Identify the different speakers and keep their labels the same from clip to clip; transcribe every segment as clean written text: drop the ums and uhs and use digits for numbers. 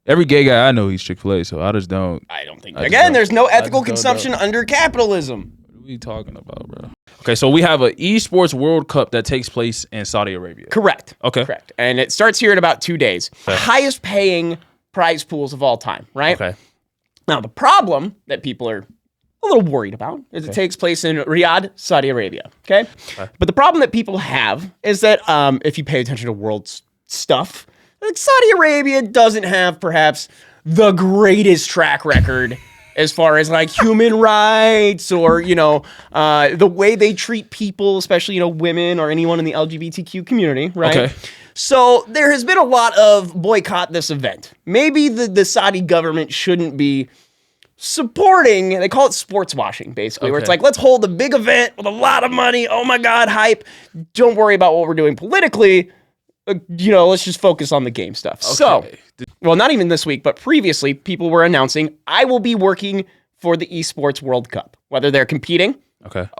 Speaker 1: Every gay guy I know eats Chick-fil-A, so I just don't.
Speaker 2: I don't think. Again, there's no ethical consumption under capitalism.
Speaker 1: What are we talking about, bro? Okay, so we have an Esports World Cup that takes place in Saudi Arabia.
Speaker 2: Correct.
Speaker 1: Okay.
Speaker 2: Correct. And it starts here in about 2 days.
Speaker 1: Okay.
Speaker 2: Highest paying prize pools of all time, right?
Speaker 1: Okay.
Speaker 2: Now, the problem that people are a little worried about is it takes place in Riyadh, Saudi Arabia, okay? But the problem that people have is that if you pay attention to world stuff, like Saudi Arabia doesn't have perhaps the greatest track record as far as like human rights or, the way they treat people, especially, women or anyone in the LGBTQ community, right?
Speaker 1: Okay.
Speaker 2: So there has been a lot of boycott this event. Maybe the Saudi government shouldn't be supporting, they call it sports washing, basically, where it's like, let's hold a big event with a lot of money. Oh my God, hype. Don't worry about what we're doing politically. Let's just focus on the game stuff. Okay. So, well, not even this week, but previously, people were announcing, I will be working for the Esports World Cup, whether they're competing,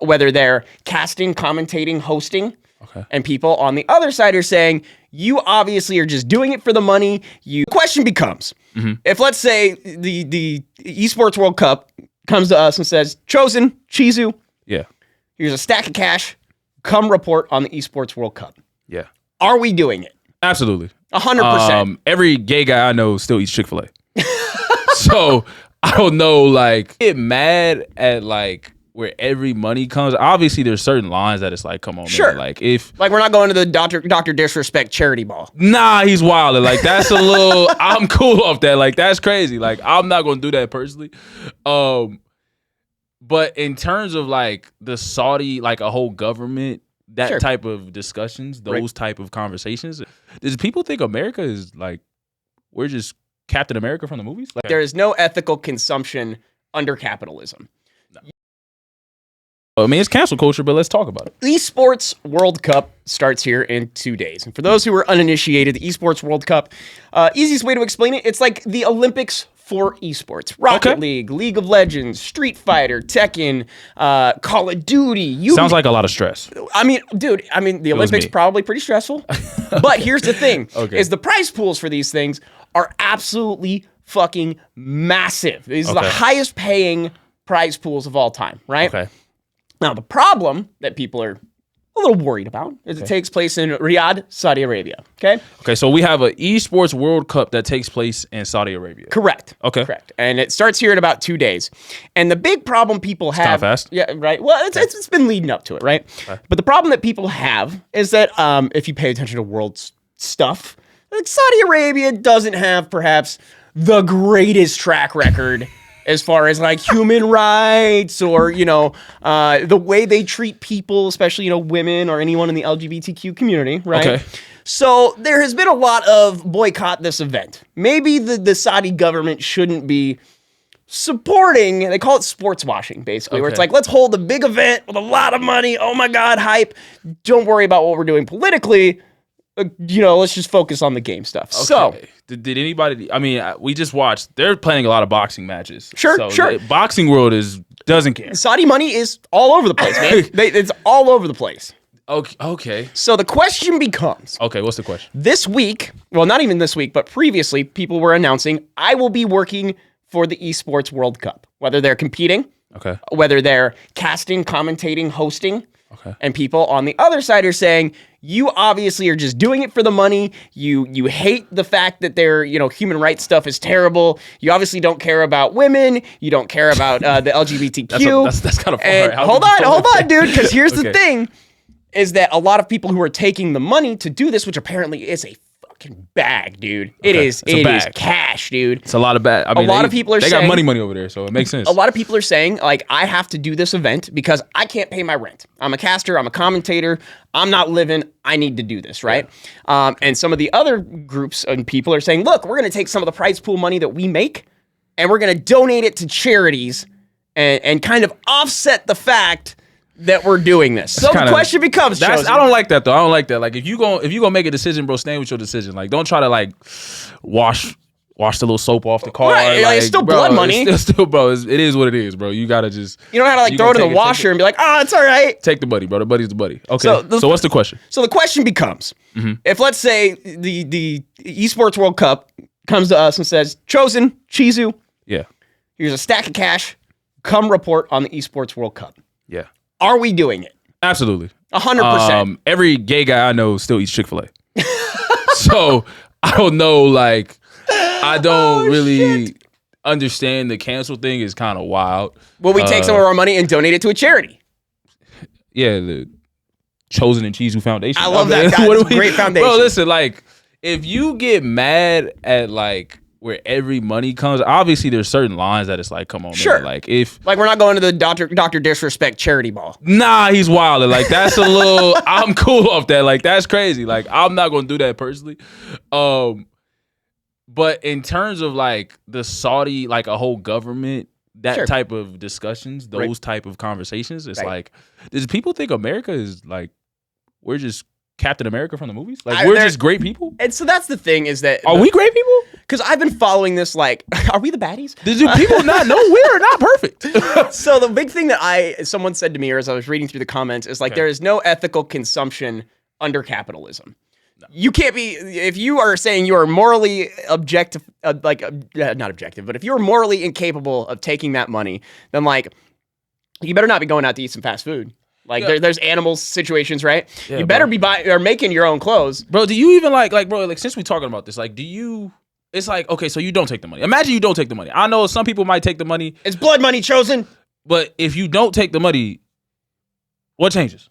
Speaker 2: whether they're casting, commentating, hosting, and people on the other side are saying, you obviously are just doing it for the money. The question becomes, if let's say the Esports World Cup comes to us and says, chosen, Chizu, here's a stack of cash, come report on the Esports World Cup.
Speaker 1: Yeah.
Speaker 2: Are we doing it?
Speaker 1: Absolutely.
Speaker 2: 100%.
Speaker 1: Every gay guy I know still eats Chick-fil-A. So I don't know, get mad at where every money comes. Obviously, there's certain lines that it's like, come on,
Speaker 2: sure.
Speaker 1: man. If
Speaker 2: we're not going to the Dr. Disrespect charity ball.
Speaker 1: Nah, he's wild. That's a little. I'm cool off that. That's crazy. I'm not gonna do that personally. But in terms of the Saudi, a whole government, that type of discussions, those type of conversations, does people think America is we're just Captain America from the movies?
Speaker 2: There is no ethical consumption under capitalism.
Speaker 1: I mean, it's cancel culture, but let's talk about it.
Speaker 2: Esports World Cup starts here in 2 days. And for those who are uninitiated, the Esports World Cup, easiest way to explain it, it's like the Olympics for esports. Rocket League, League of Legends, Street Fighter, Tekken, Call of Duty.
Speaker 1: Sounds like a lot of stress.
Speaker 2: I mean, dude, the Olympics probably pretty stressful. But here's the thing, is the prize pools for these things are absolutely fucking massive. These are the highest paying prize pools of all time, right?
Speaker 1: Okay.
Speaker 2: Now, the problem that people are a little worried about is it takes place in Riyadh, Saudi Arabia, okay?
Speaker 1: Okay, so we have an Esports World Cup that takes place in Saudi Arabia.
Speaker 2: Correct.
Speaker 1: Okay.
Speaker 2: Correct. And it starts here in about 2 days. And the big problem people have...
Speaker 1: It's not fast.
Speaker 2: Yeah, right. Well, it's been leading up to it, right? But the problem that people have is that if you pay attention to world stuff, Saudi Arabia doesn't have perhaps the greatest track record as far as human rights or, the way they treat people, especially, women or anyone in the LGBTQ community, right?
Speaker 1: Okay.
Speaker 2: So there has been a lot of boycott this event. Maybe the Saudi government shouldn't be supporting, they call it sports washing, basically, where it's like, let's hold a big event with a lot of money. Oh my God, hype. Don't worry about what we're doing politically. Let's just focus on the game stuff.
Speaker 1: Okay.
Speaker 2: So,
Speaker 1: did anybody? I mean, we just watched. They're playing a lot of boxing matches.
Speaker 2: Sure.
Speaker 1: The boxing world doesn't care.
Speaker 2: Saudi money is all over the place, man. It's all over the place.
Speaker 1: Okay.
Speaker 2: So the question becomes.
Speaker 1: Okay, what's the question?
Speaker 2: This week, well, not even this week, but previously, people were announcing, I will be working for the Esports World Cup, whether they're competing, whether they're casting, commentating, hosting. And people on the other side are saying, you obviously are just doing it for the money. You hate the fact that their human rights stuff is terrible. You obviously don't care about women. You don't care about the LGBTQ.
Speaker 1: That's kind of far.
Speaker 2: Hold on, dude, because here's the thing, is that a lot of people who are taking the money to do this, which apparently is a fucking bag, dude. It is cash, dude.
Speaker 1: It's a lot of bag. I mean,
Speaker 2: a lot of people are saying...
Speaker 1: They got money over there, so it makes sense.
Speaker 2: A lot of people are saying, I have to do this event because I can't pay my rent. I'm a caster. I'm a commentator. I'm not living. I need to do this, right? Yeah. And some of the other groups and people are saying, look, we're going to take some of the prize pool money that we make and we're going to donate it to charities and kind of offset the fact that we're doing this. So the question becomes,
Speaker 1: I don't like that though. I don't like that. If you gonna make a decision, bro, stand with your decision. Don't try to wash the little soap off the car.
Speaker 2: Right, it's still blood money.
Speaker 1: It's still, bro. It is what it is, bro. You gotta just.
Speaker 2: You don't have to throw it in the washer and be like, it's all right.
Speaker 1: Take the buddy, bro. The buddy's the buddy. Okay. So what's the question?
Speaker 2: So the question becomes, if let's say the Esports World Cup comes to us and says, Chosen, Chizu,
Speaker 1: Yeah.
Speaker 2: here's a stack of cash. Come report on the Esports World Cup.
Speaker 1: Yeah.
Speaker 2: Are we doing it?
Speaker 1: Absolutely.
Speaker 2: 100%.
Speaker 1: Every gay guy I know still eats Chick-fil-A. So I don't know, like, I don't really understand the cancel thing is kind of wild.
Speaker 2: Will we take some of our money and donate it to a charity?
Speaker 1: Yeah, the Chosen and Chizu Foundation.
Speaker 2: I love that guy. It's a great foundation.
Speaker 1: Bro, listen, like, if you get mad at, like, where every money comes, obviously there's certain lines that it's like, come on,
Speaker 2: sure.
Speaker 1: man. Like, if...
Speaker 2: Like, we're not going to the Dr. Disrespect charity ball.
Speaker 1: Nah, he's wild. Like, that's a little... I'm cool off that. Like, that's crazy. Like, I'm not going to do that personally. But in terms of, like, the Saudi, like, a whole government, that type of discussions, those type of conversations, it's like, does people think America is, like, we're just Captain America from the movies? Like, we're just great people?
Speaker 2: And so that's the thing is that...
Speaker 1: Are we great people?
Speaker 2: Because I've been following this, like, are we the baddies?
Speaker 1: Do people not know we're not perfect?
Speaker 2: So the big thing that someone said to me, or as I was reading through the comments, is like, there is no ethical consumption under capitalism. No. You can't be, if you are saying you are morally objective, not objective, but if you're morally incapable of taking that money, then, like, you better not be going out to eat some fast food. Like, there's animal situations, right? Yeah, you better be buying or making your own clothes.
Speaker 1: Bro, do you even, bro, since we're talking about this, like, do you... It's like, okay, so you don't take the money. Imagine you don't take the money. I know some people might take the money.
Speaker 2: It's blood money, Chosen.
Speaker 1: But if you don't take the money, what changes?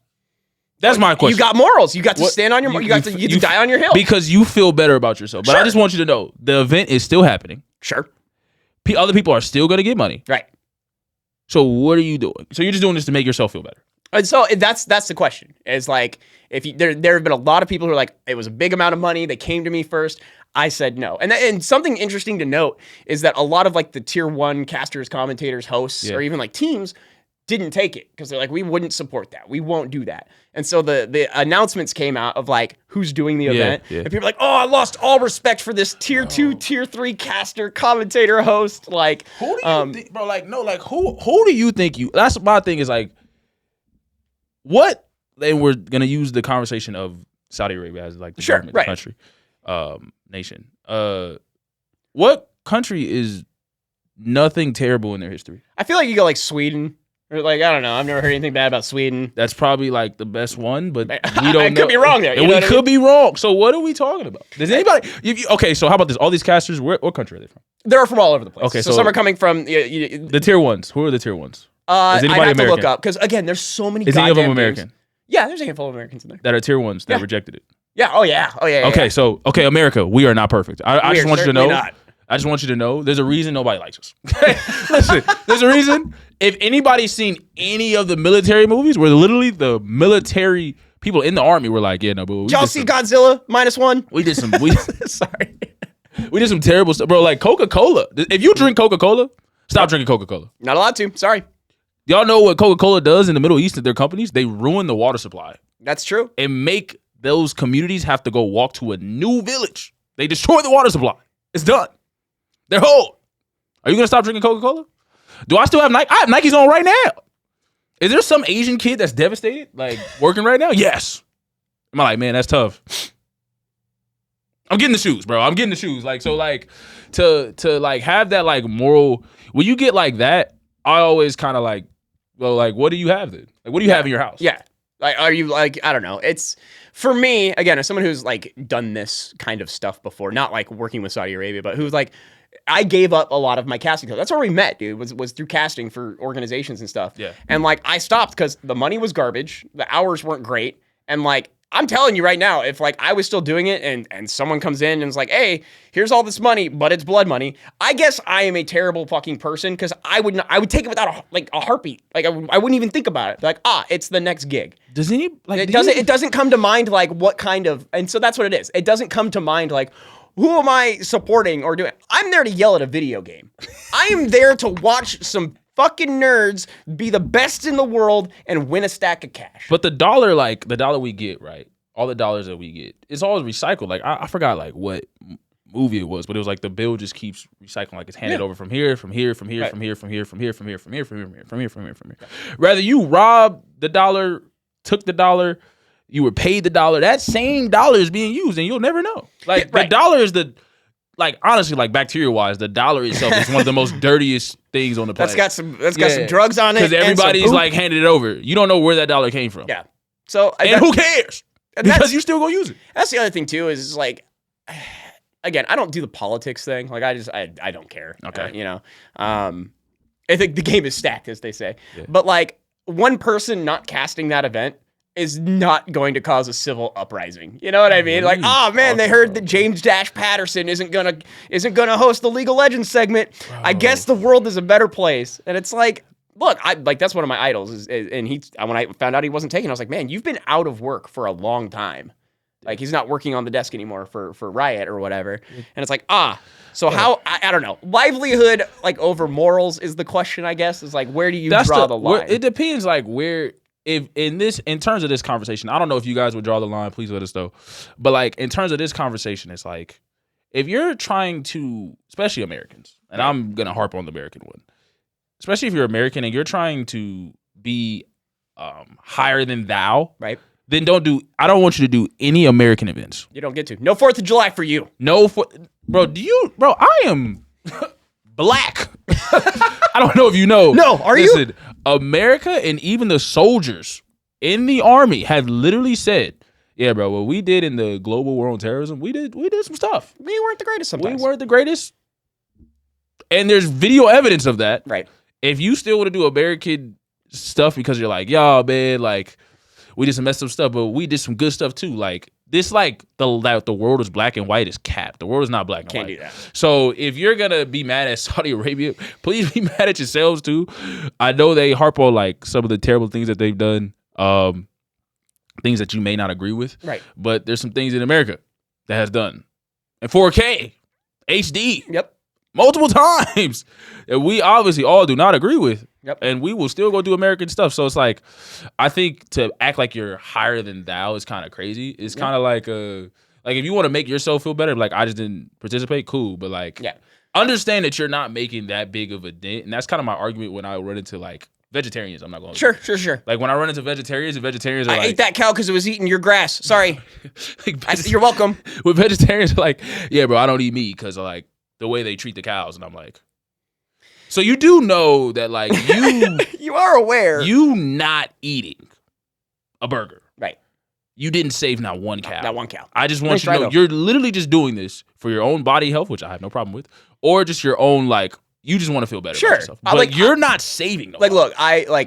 Speaker 1: That's my question.
Speaker 2: You got morals. You got to stand on your... You got to die on your hill.
Speaker 1: Because you feel better about yourself. But I just want you to know, the event is still happening.
Speaker 2: Sure.
Speaker 1: Other people are still going to get money.
Speaker 2: Right.
Speaker 1: So what are you doing? So you're just doing this to make yourself feel better.
Speaker 2: And so that's the question. Is like, if there have been a lot of people who are like, it was a big amount of money. They came to me first. I said no. And something interesting to note is that a lot of like the tier 1 casters, commentators, hosts, or even like teams didn't take it because they're like, we wouldn't support that. We won't do that. And so the announcements came out of like who's doing the event. Yeah. And people are like, oh, I lost all respect for this tier 2, tier 3 caster, commentator, host. Like,
Speaker 1: who do you think, bro? Like, no, like who do you think you? That's my thing is like, what? And we're gonna use the conversation of Saudi Arabia as like the government, the country, nation. What country is nothing terrible in their history?
Speaker 2: I feel like you go like Sweden. Or like, I don't know. I've never heard anything bad about Sweden.
Speaker 1: That's probably like the best one, but we don't know.
Speaker 2: I could be wrong there.
Speaker 1: We could be wrong. So what are we talking about? Does anybody... Okay, so how about this? All these casters, what country are they from?
Speaker 2: They're from all over the place. Okay,
Speaker 1: so
Speaker 2: some are coming from...
Speaker 1: the tier 1s. Who are the tier 1s?
Speaker 2: I have to look up, because again, there's so many
Speaker 1: Is any of them American?
Speaker 2: Games. Yeah, there's a handful of Americans in there.
Speaker 1: That are tier 1s that rejected it.
Speaker 2: Yeah, oh yeah.
Speaker 1: Okay, so, America, we are not perfect. I just want you to know...
Speaker 2: Not.
Speaker 1: I just want you to know, there's a reason nobody likes us. Listen, there's a reason. If anybody's seen any of the military movies where literally the military people in the army were like, yeah, no, but
Speaker 2: did y'all see Godzilla -1?
Speaker 1: We did some.
Speaker 2: Sorry.
Speaker 1: We did some terrible stuff. Bro, like Coca-Cola. If you drink Coca-Cola, stop drinking Coca-Cola.
Speaker 2: Not allowed to. Sorry.
Speaker 1: Y'all know what Coca-Cola does in the Middle East at their companies? They ruin the water supply.
Speaker 2: That's true.
Speaker 1: And make those communities have to go walk to a new village. They destroy the water supply. It's done. They're whole. Are you going to stop drinking Coca-Cola? Do I still have Nike? I have Nikes on right now. Is there some Asian kid that's devastated, like working right now? Yes. Am I like, man, that's tough. I'm getting the shoes, bro. I'm getting the shoes. Like, so like to like have that like moral, when you get like that, I always kind of like, well, like, what do you have then? Like, what do you have in your house?
Speaker 2: Yeah. Like, are you like, I don't know. It's, for me, again, as someone who's like done this kind of stuff before, not like working with Saudi Arabia, but who's like, I gave up a lot of my casting. That's where we met, dude, was through casting for organizations and stuff.
Speaker 1: Yeah.
Speaker 2: And like, I stopped because the money was garbage. The hours weren't great. And like, I'm telling you right now, if like I was still doing it and someone comes in and is like, hey, here's all this money, but it's blood money, I guess I am a terrible fucking person because I would take it without a heartbeat. Like I wouldn't even think about it. Like, it's the next gig.
Speaker 1: Does any like
Speaker 2: it doesn't come to mind like what kind of, and so that's what it is. It doesn't come to mind like, who am I supporting or doing? I'm there to yell at a video game. I am there to watch some fucking nerds be the best in the world and win a stack of cash.
Speaker 1: But the dollar we get, right? All the dollars that we get, it's always recycled. Like I forgot like what movie it was, but it was like the bill just keeps recycling. Like it's handed over from here. Rather you rob the dollar, took the dollar, you were paid the dollar, that same dollar is being used and you'll never know. Like the dollar is the like honestly, like bacteria wise, the dollar itself is one of the most dirtiest things on the planet.
Speaker 2: That's got some drugs on it.
Speaker 1: Because everybody's like handed it over. You don't know where that dollar came from.
Speaker 2: Yeah. So
Speaker 1: and who cares? Because you're still gonna use it.
Speaker 2: That's the other thing too. Is like, again, I don't do the politics thing. Like I don't care.
Speaker 1: Okay.
Speaker 2: I think the game is stacked, as they say. Yeah. But like one person not casting that event is not going to cause a civil uprising. You know what I mean? Like, oh man, they heard that James Dash Patterson isn't gonna host the League of Legends segment. Bro. I guess the world is a better place. And it's like, look, that's one of my idols. And when I found out he wasn't taking, I was like, man, you've been out of work for a long time. Like he's not working on the desk anymore for Riot or whatever. And it's like, so how, I don't know. Livelihood like over morals is the question, I guess. Is like, where do you draw the line?
Speaker 1: It depends like where. If in terms of this conversation, I don't know if you guys would draw the line, please let us know. But like in terms of this conversation, it's like if you're trying to, especially Americans, and I'm gonna harp on the American one, especially if you're American and you're trying to be higher than thou, right? Then I don't want you to do any American events.
Speaker 2: You don't get to. No 4th of July for you.
Speaker 1: Bro, I am black. I don't know if you know.
Speaker 2: No, are you?
Speaker 1: America and even the soldiers in the army have literally said, yeah, bro, what we did in the global war on terrorism, we did some stuff.
Speaker 2: We weren't the greatest sometimes.
Speaker 1: We weren't the greatest. And there's video evidence of that.
Speaker 2: Right.
Speaker 1: If you still want to do American stuff because you're like, yo, man, like, we did some messed up stuff, but we did some good stuff too. Like, this, like, the world is black and white is capped. The world is not black and white.
Speaker 2: Can't do that.
Speaker 1: So if you're going to be mad at Saudi Arabia, please be mad at yourselves too. I know they harp on, like, some of the terrible things that they've done, things that you may not agree with.
Speaker 2: Right.
Speaker 1: But there's some things in America that has done. And 4K, HD.
Speaker 2: Yep.
Speaker 1: Multiple times that we obviously all do not agree with.
Speaker 2: Yep.
Speaker 1: And we will still go do American stuff. So it's like, I think to act like you're higher than thou is kind of crazy. It's kind of like if you want to make yourself feel better, like I just didn't participate, cool. But like, understand that you're not making that big of a dent. And that's kind of my argument when I run into like vegetarians. I'm not going to.
Speaker 2: Sure.
Speaker 1: Like when I run into vegetarians, and vegetarians are
Speaker 2: I
Speaker 1: like,
Speaker 2: ate that cow because it was eating your grass. Sorry. You're welcome.
Speaker 1: With vegetarians are like, yeah, bro, I don't eat meat because of like the way they treat the cows. And I'm like, so you do know that, like,
Speaker 2: you are aware.
Speaker 1: You not eating a burger.
Speaker 2: Right.
Speaker 1: You didn't save not one cow.
Speaker 2: Not one cow.
Speaker 1: I just want you to know you're literally just doing this for your own body health, which I have no problem with, or just your own, like, you just want to feel better about yourself. But you're not saving them.
Speaker 2: Like, look,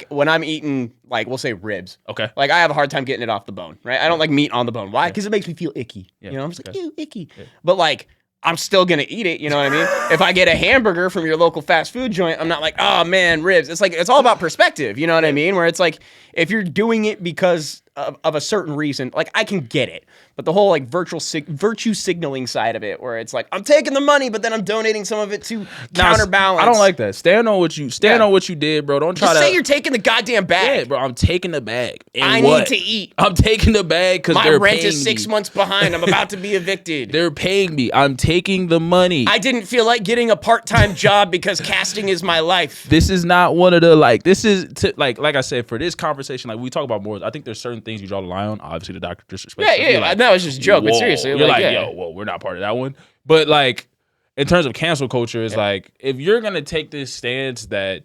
Speaker 2: when I'm eating, like, we'll say ribs.
Speaker 1: Okay.
Speaker 2: Like, I have a hard time getting it off the bone, right? I don't like meat on the bone. Why? Because it makes me feel icky. Yeah. You know, I'm just like, ew, icky. Yeah. But, like, I'm still going to eat it, you know what I mean? If I get a hamburger from your local fast food joint, I'm not like, oh, man, ribs. It's like, it's all about perspective, you know what I mean? Where it's like, if you're doing it because of a certain reason, like, I can get it. But the whole, like, virtue signaling side of it, where it's like, I'm taking the money, but then I'm donating some of it to counterbalance.
Speaker 1: I don't like that. Stand on what you did, bro. Don't try
Speaker 2: to say you're taking the goddamn bag.
Speaker 1: Yeah, bro, I'm taking the bag. And
Speaker 2: I need to eat.
Speaker 1: I'm taking the bag because
Speaker 2: my rent is 6 months behind. I'm about to be evicted.
Speaker 1: They're paying me. I'm taking the money.
Speaker 2: I didn't feel like getting a part-time job because casting is my life.
Speaker 1: This is not one of the, like, this is, like I said, for this conversation, like, we talk about more. I think there's certain things you draw the line on. Obviously, the doctor disrespects.
Speaker 2: Yeah. Like, that was just a joke, but seriously.
Speaker 1: You're like, yo, well, we're not part of that one. But, like, in terms of cancel culture, it's like, if you're going to take this stance that,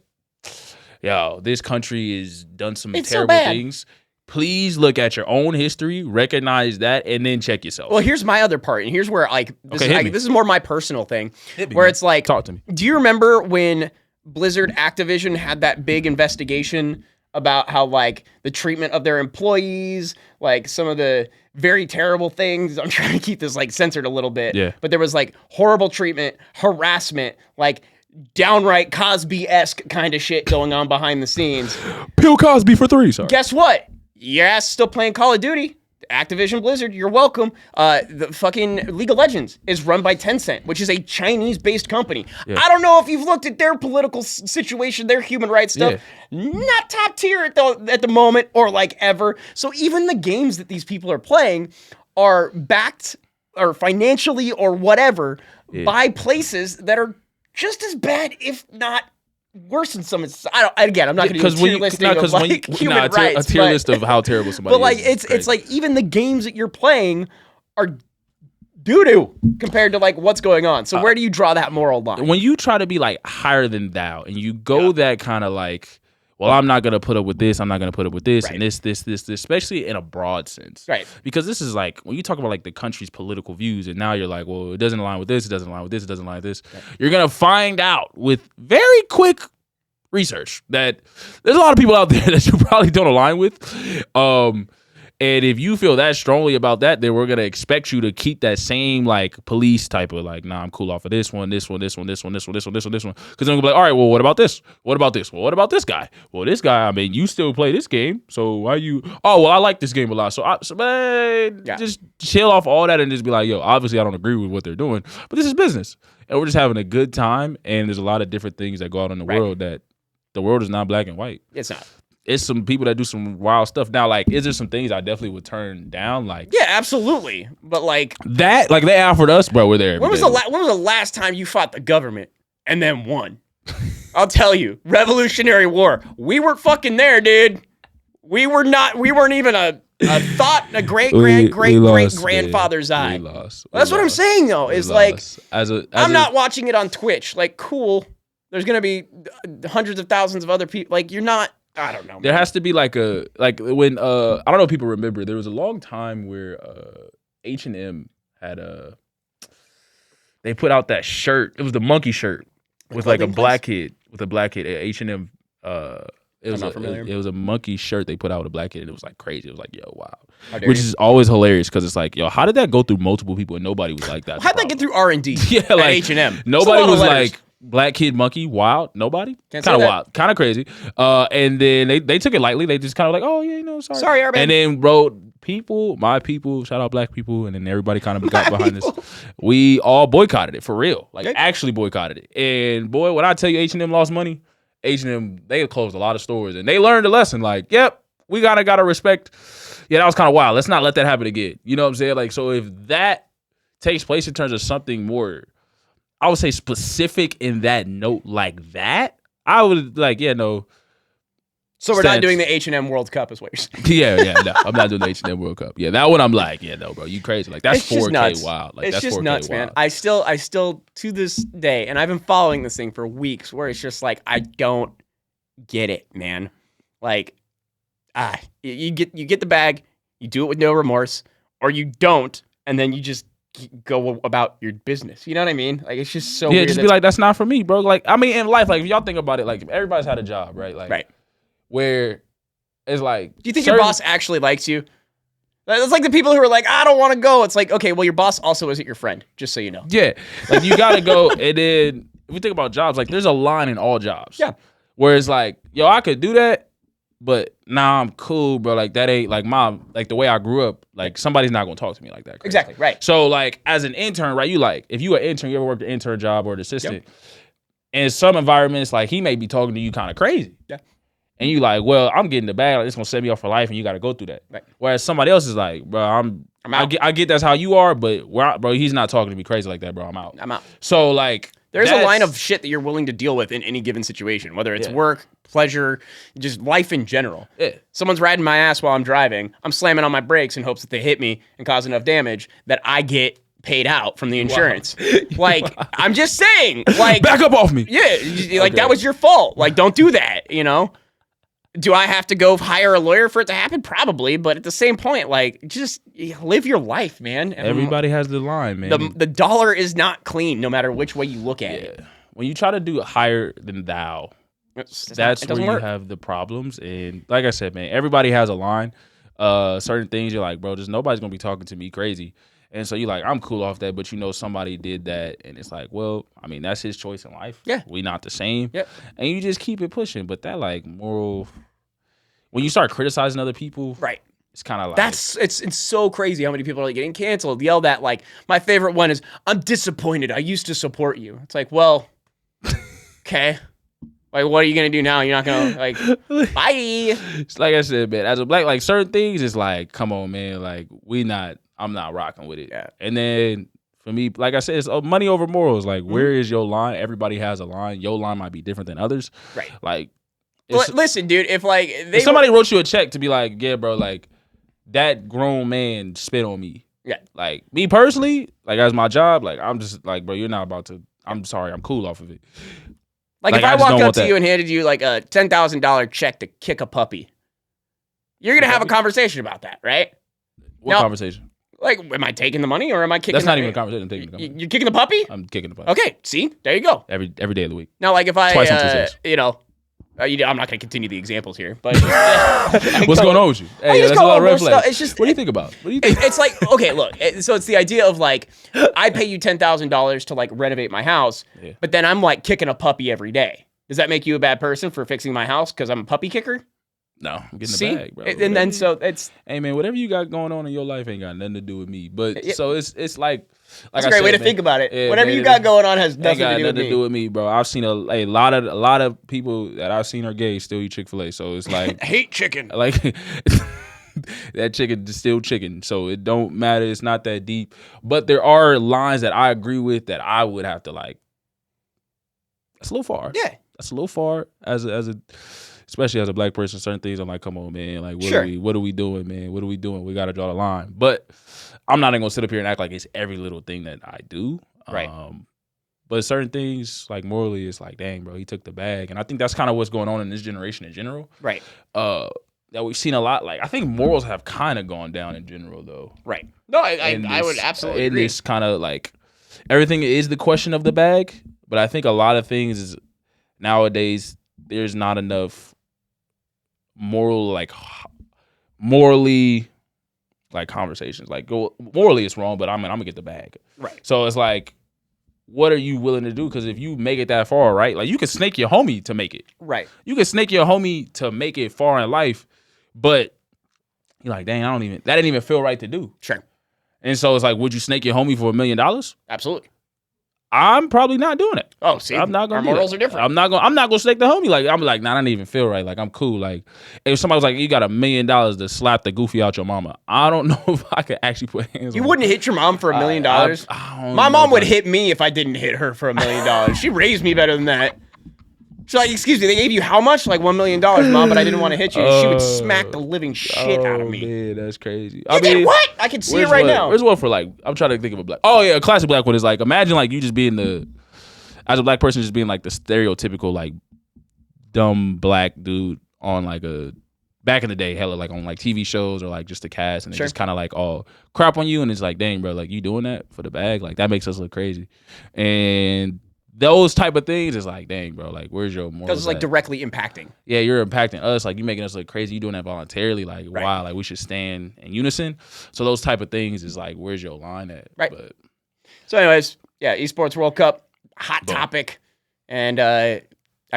Speaker 1: yo, this country has done some terrible things, please look at your own history, recognize that, and then check yourself.
Speaker 2: Well, here's my other part, and here's where, like, this is more my personal thing, where it's like,
Speaker 1: talk to me.
Speaker 2: Do you remember when Blizzard Activision had that big investigation about how, like, the treatment of their employees, like, some of the very terrible things. I'm trying to keep this, like, censored a little bit.
Speaker 1: Yeah.
Speaker 2: But there was, like, horrible treatment, harassment, like, downright Cosby-esque kind of shit going on behind the scenes.
Speaker 1: Bill Cosby for 3, sorry.
Speaker 2: Guess what? Your ass still playing Call of Duty. Activision Blizzard, you're welcome. The fucking League of Legends is run by Tencent, which is a Chinese-based company. Yeah. I don't know if you've looked at their political situation, their human rights stuff. Yeah. Not top tier at the moment or like ever. So even the games that these people are playing are backed or financially or whatever by places that are just as bad, if not worse than some. I'm not going to do a tier list of like human rights.
Speaker 1: A tier list of how terrible somebody is.
Speaker 2: But like, it's like even the games that you're playing are doo-doo compared to like what's going on. So where do you draw that moral line?
Speaker 1: When you try to be like higher than thou and you go that kind of like, well, I'm not going to put up with this. I'm not going to put up with this and this, especially in a broad sense.
Speaker 2: Right.
Speaker 1: Because this is like, when you talk about like the country's political views and now you're like, well, it doesn't align with this. It doesn't align with this. It doesn't align with this. Right. You're going to find out with very quick research that there's a lot of people out there that you probably don't align with. And if you feel that strongly about that, then we're gonna expect you to keep that same like police type of like, nah, I'm cool off of this one. Because then we'll be like, all right, well, what about this? What about this? Well, what about this guy? Well, this guy, I mean, you still play this game, so why you? Oh, well, I like this game a lot, so man, just chill off all that and just be like, yo, obviously I don't agree with what they're doing, but this is business, and we're just having a good time. And there's a lot of different things that go out in the world that the world is not black and white.
Speaker 2: It's not.
Speaker 1: It's some people that do some wild stuff. Now, like, is there some things I definitely would turn down? Like,
Speaker 2: yeah, absolutely. But like
Speaker 1: that, like they offered us, bro. We're there.
Speaker 2: When was the last time you fought the government and then won? I'll tell you, Revolutionary War. We weren't fucking there, dude. We were not. We weren't even a thought in a great grandfather's eye.
Speaker 1: We lost.
Speaker 2: That's what I'm saying, though. Is like, I'm not watching it on Twitch. Like, cool. There's gonna be hundreds of thousands of other people. Like, you're not. I don't know.
Speaker 1: There has to be like when I don't know if people remember, there was a long time where H&M had they put out that shirt. It was the monkey shirt with like a black kid H&M it was a monkey shirt they put out with a black kid, and it was like crazy. It was like, yo, wow. Which is always hilarious because it's like, yo, how did that go through multiple people and nobody was like that?
Speaker 2: How'd that get through R&D?
Speaker 1: Yeah, like
Speaker 2: H&M.
Speaker 1: Nobody was like black kid monkey, wild, nobody. Kind of wild, kind of crazy. And then they took it lightly. They just kind of like, oh yeah, sorry,
Speaker 2: Urban.
Speaker 1: And then wrote my people, shout out black people, and then everybody kind of got behind this. We all boycotted it for real, like actually boycotted it. And boy, when I tell you H&M lost money, H&M, they closed a lot of stores and they learned a lesson. Like, yep, we gotta respect. Yeah, that was kind of wild. Let's not let that happen again. You know what I'm saying? Like, so if that takes place in terms of something more, I would say specific in that note like that, I would like, no.
Speaker 2: So we're not doing the H&M World Cup, is what you're
Speaker 1: saying? Yeah, no, I'm not doing the H&M World Cup. Yeah, that one I'm like, no, bro, you crazy. Like, that's 4K wild. Like,
Speaker 2: it's
Speaker 1: that's
Speaker 2: just
Speaker 1: 4K
Speaker 2: nuts,
Speaker 1: wild.
Speaker 2: Man. I still, to this day, and I've been following this thing for weeks, where it's just like, I don't get it, man. Like, you get the bag, you do it with no remorse, or you don't, and then you just go about your business. You know what I mean? Like, it's just so weird.
Speaker 1: Just be like, that's not for me, bro. Like, I mean, in life, like, if y'all think about it, like, everybody's had a job, right? Like, where it's like,
Speaker 2: do you think your boss actually likes you? It's like the people who are like, I don't want to go. It's like, okay, well, your boss also isn't your friend, just so you know.
Speaker 1: Yeah. Like, you got to go. And then if we think about jobs, like, there's a line in all jobs.
Speaker 2: Yeah.
Speaker 1: Where it's like, yo, I could do that, but nah, I'm cool, bro. Like, that ain't like like the way I grew up, like, somebody's not gonna talk to me like that. Crazy.
Speaker 2: Exactly, right.
Speaker 1: So, like, as an intern, right, you like, if you an intern, you ever worked an intern job or an assistant, in some environments, like, he may be talking to you kind of crazy.
Speaker 2: Yeah.
Speaker 1: And you like, well, I'm getting the bag, like, it's gonna set me up for life, and you gotta go through that. Right. Whereas somebody else is like, bro, I'm out. I get that's how you are, but bro, he's not talking to me crazy like that, bro. I'm out. So, like,
Speaker 2: there's a line of shit that you're willing to deal with in any given situation, whether it's work, pleasure, just life in general. Yeah. Someone's riding my ass while I'm driving. I'm slamming on my brakes in hopes that they hit me and cause enough damage that I get paid out from the insurance. Wow. Like, I'm just saying, like,
Speaker 1: back up off me.
Speaker 2: Yeah, like, that was your fault. Like, don't do that, you know? Do I have to go hire a lawyer for it to happen? Probably, but at the same point, like, just live your life, man.
Speaker 1: Everybody has the line, man.
Speaker 2: The dollar is not clean, no matter which way you look at it.
Speaker 1: When you try to do higher than thou, that's where you have the problems. And like I said, man, everybody has a line. Certain things you're like, bro, just nobody's gonna be talking to me crazy. And so you're like, I'm cool off that, but you know somebody did that, and it's like, well, I mean, that's his choice in life.
Speaker 2: Yeah.
Speaker 1: We not the same.
Speaker 2: Yep.
Speaker 1: And you just keep it pushing. But that, like, moral, when you start criticizing other people,
Speaker 2: right,
Speaker 1: it's kind of like,
Speaker 2: it's so crazy how many people are like getting canceled, yelled at. Like, my favorite one is, I'm disappointed, I used to support you. It's like, well, okay. Like, what are you gonna do now? You're not gonna, like, bye.
Speaker 1: It's like I said, man, as a black, like, certain things, it's like, come on, man, like, I'm not rocking with it. Yeah. And then for me, like I said, it's money over morals. Like, where is your line? Everybody has a line. Your line might be different than others.
Speaker 2: Right.
Speaker 1: Like,
Speaker 2: listen, dude, if
Speaker 1: somebody wrote you a check to be like, yeah, bro, like, that grown man spit on me,
Speaker 2: Yeah.
Speaker 1: Like me personally, like as my job, like I'm just like, bro, you're not about to. I'm sorry, I'm cool off of it.
Speaker 2: Like if I walked up to you and handed you like a $10,000 check to kick a puppy, you're gonna have a conversation about that, right?
Speaker 1: What conversation?
Speaker 2: Like, am I taking the money or am I kicking?
Speaker 1: That's not even a conversation. I'm taking the
Speaker 2: You're kicking the puppy?
Speaker 1: I'm kicking the puppy.
Speaker 2: Okay, see, there you go.
Speaker 1: Every day of the week.
Speaker 2: Now, like if I,
Speaker 1: twice on Tuesdays.
Speaker 2: I'm not gonna continue the examples here, but
Speaker 1: what's going on with you? Hey, that's a lot of red flags.
Speaker 2: It's just,
Speaker 1: what do you think about? What do you think?
Speaker 2: It's like, okay, look. So it's the idea of like, I pay you $10,000 to like renovate my house, but then I'm like kicking a puppy every day. Does that make you a bad person for fixing my house because I'm a puppy kicker?
Speaker 1: No, I'm getting the bag, bro.
Speaker 2: And then so it's,
Speaker 1: hey man, whatever you got going on in your life ain't got nothing to do with me. But so it's like
Speaker 2: that's a great way to think about it. Whatever you got going on has nothing to do with me,
Speaker 1: bro. I've seen a lot of people that I've seen are gay still eat Chick-fil-A. So it's like
Speaker 2: I hate chicken.
Speaker 1: Like that chicken is still chicken. So it don't matter. It's not that deep. But there are lines that I agree with that I would have to like. That's a little far.
Speaker 2: Yeah,
Speaker 1: that's a little far as a. Especially as a black person, certain things I'm like, come on, man. Like, what are we doing, man? What are we doing? We got to draw the line. But I'm not even going to sit up here and act like it's every little thing that I do.
Speaker 2: Right.
Speaker 1: But certain things, like morally, it's like, dang, bro, he took the bag. And I think that's kind of what's going on in this generation in general.
Speaker 2: Right.
Speaker 1: That we've seen a lot. Like, I think morals have kind of gone down in general, though.
Speaker 2: Right. No, I would absolutely agree.
Speaker 1: It's kind of like everything is the question of the bag. But I think a lot of things is nowadays there's not enough morally like conversations. Like morally it's wrong, but I'm gonna get the bag.
Speaker 2: Right.
Speaker 1: So it's like, what are you willing to do? Because if you make it that far, right? Like you can snake your homie to make it.
Speaker 2: Right.
Speaker 1: You can snake your homie to make it far in life, but you're like, dang, that didn't even feel right to do.
Speaker 2: Sure.
Speaker 1: And so it's like, would you snake your homie for $1 million?
Speaker 2: Absolutely.
Speaker 1: I'm probably not doing it.
Speaker 2: Oh, see,
Speaker 1: I'm not gonna.
Speaker 2: Our morals are different.
Speaker 1: I'm not gonna snake the homie. Like I'm like, nah, that didn't even feel right. Like I'm cool. Like if somebody was like, you got $1 million to slap the goofy out your mama, I don't know if I could actually put hands.
Speaker 2: You
Speaker 1: on
Speaker 2: wouldn't hit your mom for $1 million. My mom would hit me if I didn't hit her for $1 million. She raised me better than that. She's like, excuse me, they gave you how much? Like $1 million, mom, but I didn't want to hit you. She would smack the living shit out of me.
Speaker 1: Man, that's crazy.
Speaker 2: I mean, what? I can see it right now.
Speaker 1: There's one for like, I'm trying to think of a black. Oh yeah, a classic black one is like, imagine like you just being as a black person, just being like the stereotypical like dumb black dude on like back in the day, hella like on like TV shows or like just the cast, and they just kind of like all crap on you, and it's like, dang, bro, like you doing that for the bag, like that makes us look crazy, and those type of things is like, dang, bro, like where's your morals?
Speaker 2: Because it's like directly impacting.
Speaker 1: Yeah, you're impacting us, like you making us look crazy. You doing that voluntarily, like wow, like we should stand in unison. So those type of things is like, where's your line at?
Speaker 2: Right.
Speaker 1: But,
Speaker 2: so, anyways, yeah, Esports World Cup. Hot topic, and I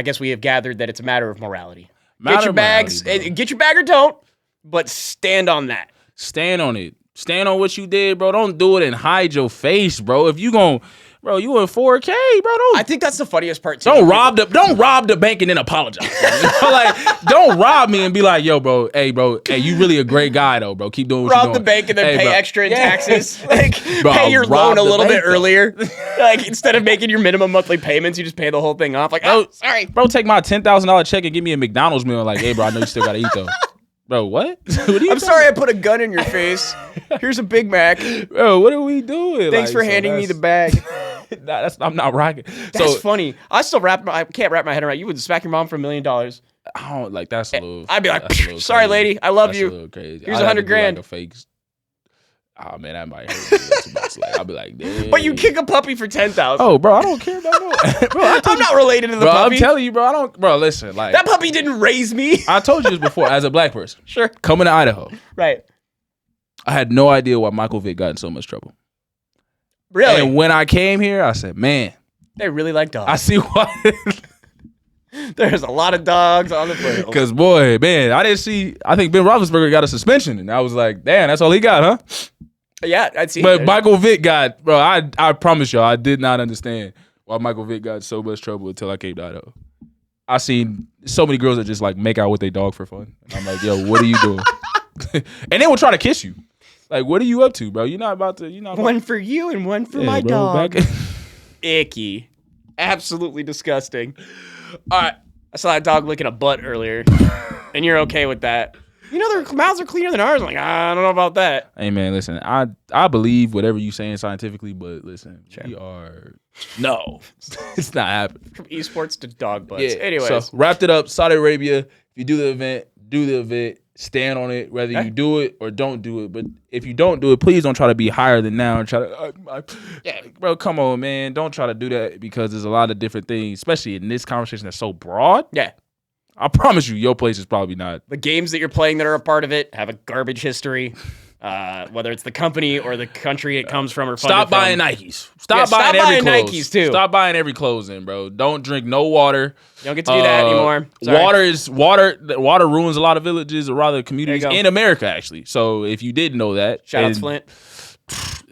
Speaker 2: guess we have gathered that it's a matter of morality. Get your bags, get your bag or don't, but stand on that.
Speaker 1: Stand on it. Stand on what you did, bro. Don't do it and hide your face, bro. If you gon', bro, you in 4K, bro. Don't.
Speaker 2: I think that's the funniest part too.
Speaker 1: Don't rob the bank and then apologize. Like, don't rob me and be like, yo, bro, hey, you really a great guy though, bro. Keep doing what you're doing.
Speaker 2: Rob the bank and then pay extra in taxes. Like,
Speaker 1: bro,
Speaker 2: pay your loan a little bit earlier. Like, instead of making your minimum monthly payments, you just pay the whole thing off. Like, oh, sorry,
Speaker 1: bro, take my $10,000 check and give me a McDonald's meal. Like, hey, bro, I know you still gotta eat though. Bro, what?
Speaker 2: I'm sorry I put a gun in your face. Here's a Big Mac.
Speaker 1: Bro, what are we doing?
Speaker 2: Thanks for handing me the bag.
Speaker 1: I'm not rocking.
Speaker 2: That's funny. I still can't wrap my head around. You would smack your mom for $1 million.
Speaker 1: I don't like that's a little.
Speaker 2: I'd be like, sorry, lady, I love you.
Speaker 1: A little crazy.
Speaker 2: Here's $100,000.
Speaker 1: Like a fake. Oh man, that might hurt me too much. Like I'll be like, damn.
Speaker 2: But you kick a puppy for $10,000.
Speaker 1: Oh, bro, I don't care about no. Bro,
Speaker 2: I'm not related to the puppy.
Speaker 1: I'm telling you, bro. I don't. Bro, listen, like
Speaker 2: that puppy didn't raise me.
Speaker 1: I told you this before. As a black person,
Speaker 2: sure,
Speaker 1: coming to Idaho,
Speaker 2: right.
Speaker 1: I had no idea why Michael Vick got in so much trouble.
Speaker 2: Really?
Speaker 1: And when I came here, I said, man,
Speaker 2: they really like dogs.
Speaker 1: I see why.
Speaker 2: There's a lot of dogs on the field.
Speaker 1: Because, boy, man, I think Ben Roethlisberger got a suspension. And I was like, damn, that's all he got, huh?
Speaker 2: Yeah, I'd see.
Speaker 1: But Michael Vick got, bro, I promise y'all, I did not understand why Michael Vick got so much trouble until I came to Idaho. I seen so many girls that just like make out with their dog for fun. And I'm like, yo, what are you doing? And they will try to kiss you. Like, what are you up to, bro? You're not about to,
Speaker 2: one for you and one for my dog. Icky. Absolutely disgusting. All right. I saw that dog licking a butt earlier, and you're okay with that. You know, their mouths are cleaner than ours. I'm like, I don't know about that.
Speaker 1: Hey, man, listen, I believe whatever you're saying scientifically, but listen, we are... No, it's not happening.
Speaker 2: From esports to dog butts. Yeah. Anyways.
Speaker 1: So, wrapped it up. Saudi Arabia, if you do the event, stand on it, whether you do it or don't do it. But if you don't do it, please don't try to be higher than now and try to, bro, come on, man. Don't try to do that because there's a lot of different things, especially in this conversation that's so broad.
Speaker 2: Yeah.
Speaker 1: I promise you, your place is probably not.
Speaker 2: The games that you're playing that are a part of it have a garbage history. Whether it's the company or the country it comes from or
Speaker 1: stop buying Nikes. Stop buying
Speaker 2: Nikes too.
Speaker 1: Stop buying every clothes in, bro. Don't drink no water.
Speaker 2: You don't get to do that anymore.
Speaker 1: Water ruins a lot of villages or rather communities in America actually. So if you didn't know that,
Speaker 2: shout out to Flint.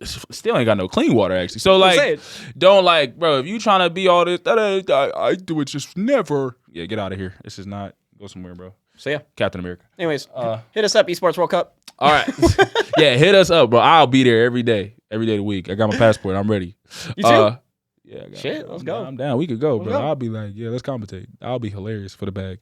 Speaker 1: Still ain't got no clean water actually. So like, don't like, bro. If you trying to be all this, I do it just never. Yeah, get out of here. This is not. Go somewhere, bro.
Speaker 2: So yeah,
Speaker 1: Captain America.
Speaker 2: Anyways, hit us up, Esports World Cup.
Speaker 1: All right. Yeah, hit us up, bro. I'll be there every day of the week. I got my passport. I'm ready.
Speaker 2: You too?
Speaker 1: Yeah.
Speaker 2: Shit, let's go.
Speaker 1: I'm down. We could go, bro. I'll be like, yeah, let's commentate. I'll be hilarious for the bag.